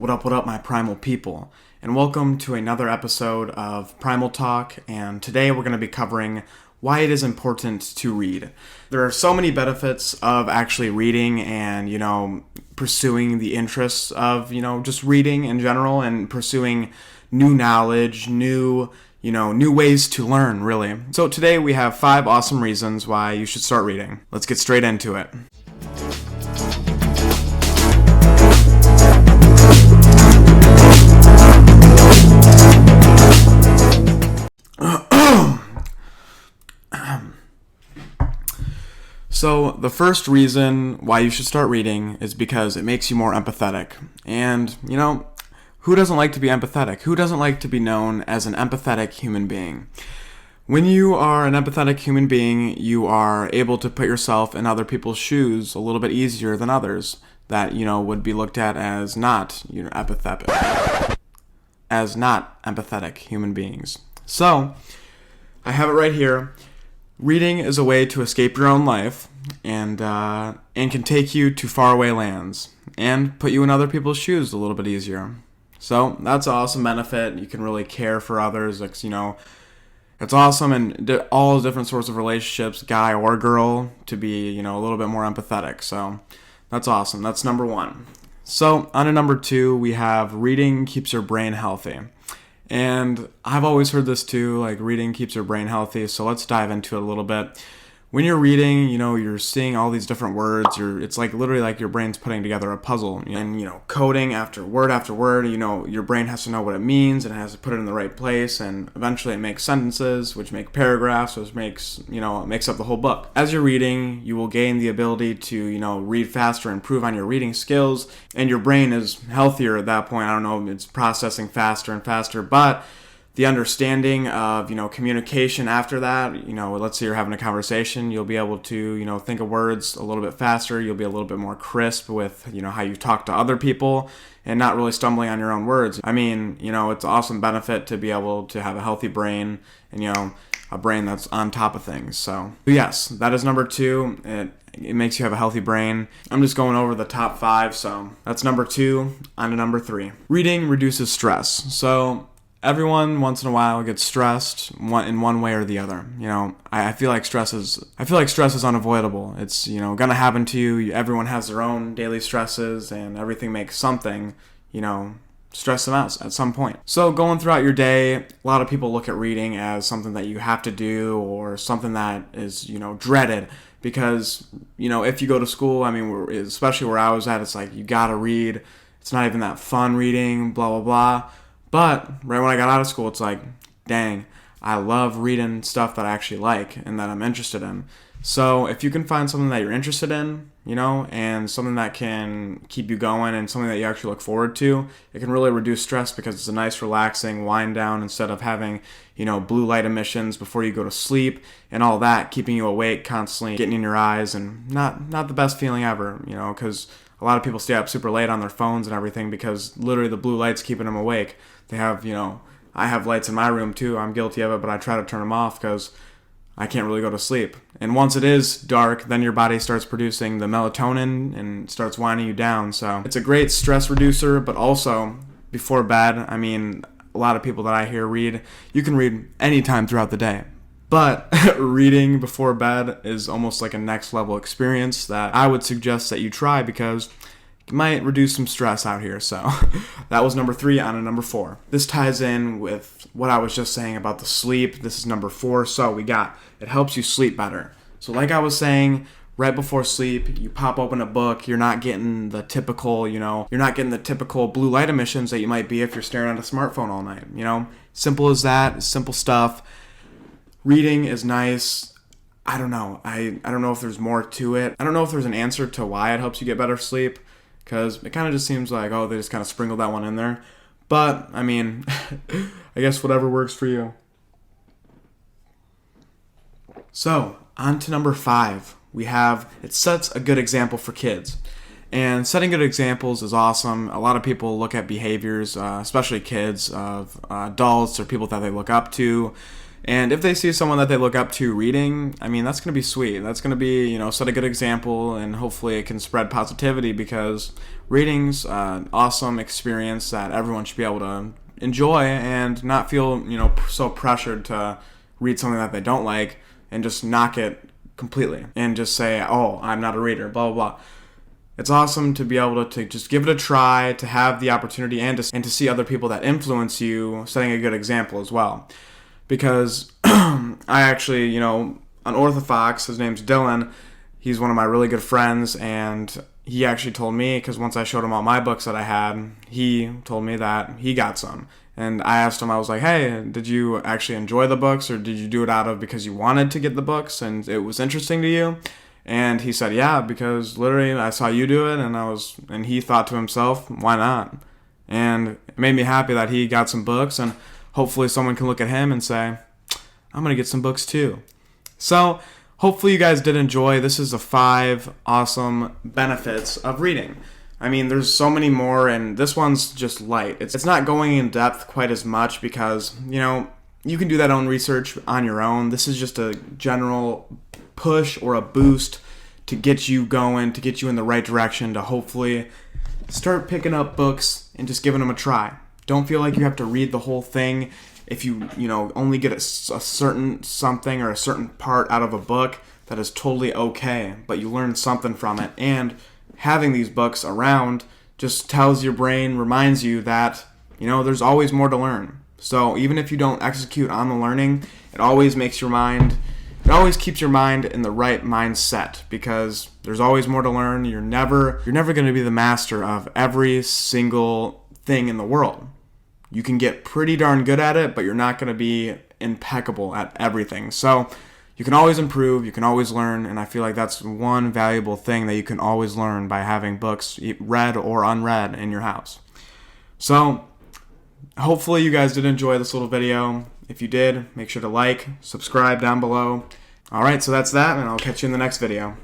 What up, my Primal people? And welcome to another episode of Primal Talk. And today we're going to be covering why it is important to read. There are so many benefits of actually reading and, pursuing the interests of, just reading in general and pursuing new knowledge, new ways to learn, really. So today we have 5 awesome reasons why you should start reading. Let's get straight into it. So the first reason why you should start reading is because it makes you more empathetic. And, who doesn't like to be empathetic? Who doesn't like to be known as an empathetic human being? When you are an empathetic human being, you are able to put yourself in other people's shoes a little bit easier than others that, would be looked at as not, empathetic human beings. So, I have it right here. Reading is a way to escape your own life and can take you to faraway lands and put you in other people's shoes a little bit easier. So that's an awesome benefit. You can really care for others. It's awesome in all different sorts of relationships, guy or girl, to be, a little bit more empathetic. So that's awesome. That's number 1. So on to number 2, we have reading keeps your brain healthy. And I've always heard this too, like reading keeps your brain healthy, so let's dive into it a little bit. When you're reading, you're seeing all these different words, it's like literally like your brain's putting together a puzzle, and, coding after word, your brain has to know what it means, and it has to put it in the right place, and eventually it makes sentences, which make paragraphs, which makes, it makes up the whole book. As you're reading, you will gain the ability to, read faster, improve on your reading skills, and your brain is healthier at that point. I don't know, it's processing faster and faster, but the understanding of, communication after that, let's say you're having a conversation, you'll be able to, think of words a little bit faster. You'll be a little bit more crisp with, how you talk to other people and not really stumbling on your own words. I mean, it's an awesome benefit to be able to have a healthy brain and, a brain that's on top of things. So yes, that is number 2. It makes you have a healthy brain. I'm just going over the top 5. So that's number 2. On to number 3. Reading reduces stress. So everyone once in a while gets stressed in one way or the other. I feel like stress is unavoidable. It's, gonna happen to you. Everyone has their own daily stresses, and everything makes something, stress them out at some point. So going throughout your day, a lot of people look at reading as something that you have to do or something that is, dreaded. Because, if you go to school, especially where I was at, it's like you gotta read. It's not even that fun reading, blah, blah, blah. But right when I got out of school, it's like, dang, I love reading stuff that I actually like and that I'm interested in. So if you can find something that you're interested in, and something that can keep you going and something that you actually look forward to, it can really reduce stress because it's a nice, relaxing wind down instead of having, blue light emissions before you go to sleep and all that, keeping you awake constantly, getting in your eyes, and not the best feeling ever, because a lot of people stay up super late on their phones and everything because literally the blue light's keeping them awake. They have, I have lights in my room too. I'm guilty of it, but I try to turn them off because I can't really go to sleep. And once it is dark, then your body starts producing the melatonin and starts winding you down. So it's a great stress reducer, but also before bed, a lot of people that I hear read, you can read anytime throughout the day. But reading before bed is almost like a next level experience that I would suggest that you try because it might reduce some stress out here. So that was number 3. On to number 4. This ties in with what I was just saying about the sleep. This is number 4. So it helps you sleep better. So like I was saying, right before sleep, you pop open a book, you're not getting the typical, blue light emissions that you might be if you're staring at a smartphone all night. Simple as that, simple stuff. Reading is nice. I don't know. I don't know if there's more to it. I don't know if there's an answer to why it helps you get better sleep, because it kind of just seems like, they just kind of sprinkled that one in there. But, I guess whatever works for you. So, on to number 5. It sets a good example for kids. And setting good examples is awesome. A lot of people look at behaviors, especially kids, of adults or people that they look up to, And if they see someone that they look up to reading, I mean, that's going to be sweet. That's going to be, set a good example, and hopefully it can spread positivity, because reading's an awesome experience that everyone should be able to enjoy and not feel, so pressured to read something that they don't like and just knock it completely and just say, oh, I'm not a reader, blah, blah, blah. It's awesome to be able to just give it a try, to have the opportunity, and to see other people that influence you setting a good example as well. Because I actually, unorthodox, his name's Dylan, he's one of my really good friends, and he actually told me, because once I showed him all my books that I had, he told me that he got some. And I asked him, I was like, hey, did you actually enjoy the books, or did you do it out of because you wanted to get the books and it was interesting to you? And he said, yeah, because literally I saw you do it, and he thought to himself, why not? And it made me happy that he got some books, and hopefully someone can look at him and say, I'm going to get some books too. So hopefully you guys did enjoy. This is the 5 awesome benefits of reading. I mean, there's so many more, and this one's just light. It's not going in depth quite as much because, you can do that own research on your own. This is just a general push or a boost to get you going, to get you in the right direction, to hopefully start picking up books and just giving them a try. Don't feel like you have to read the whole thing. If you, only get a certain something or a certain part out of a book, that is totally okay, but you learn something from it. And having these books around just tells your brain, reminds you that, there's always more to learn. So even if you don't execute on the learning, it always keeps your mind in the right mindset, because there's always more to learn. You're never going to be the master of every single thing in the world. You can get pretty darn good at it, but you're not going to be impeccable at everything. So you can always improve, you can always learn, and I feel like that's one valuable thing that you can always learn by having books, read or unread, in your house. So hopefully you guys did enjoy this little video. If you did, make sure to like, subscribe down below. Alright, so that's that, and I'll catch you in the next video.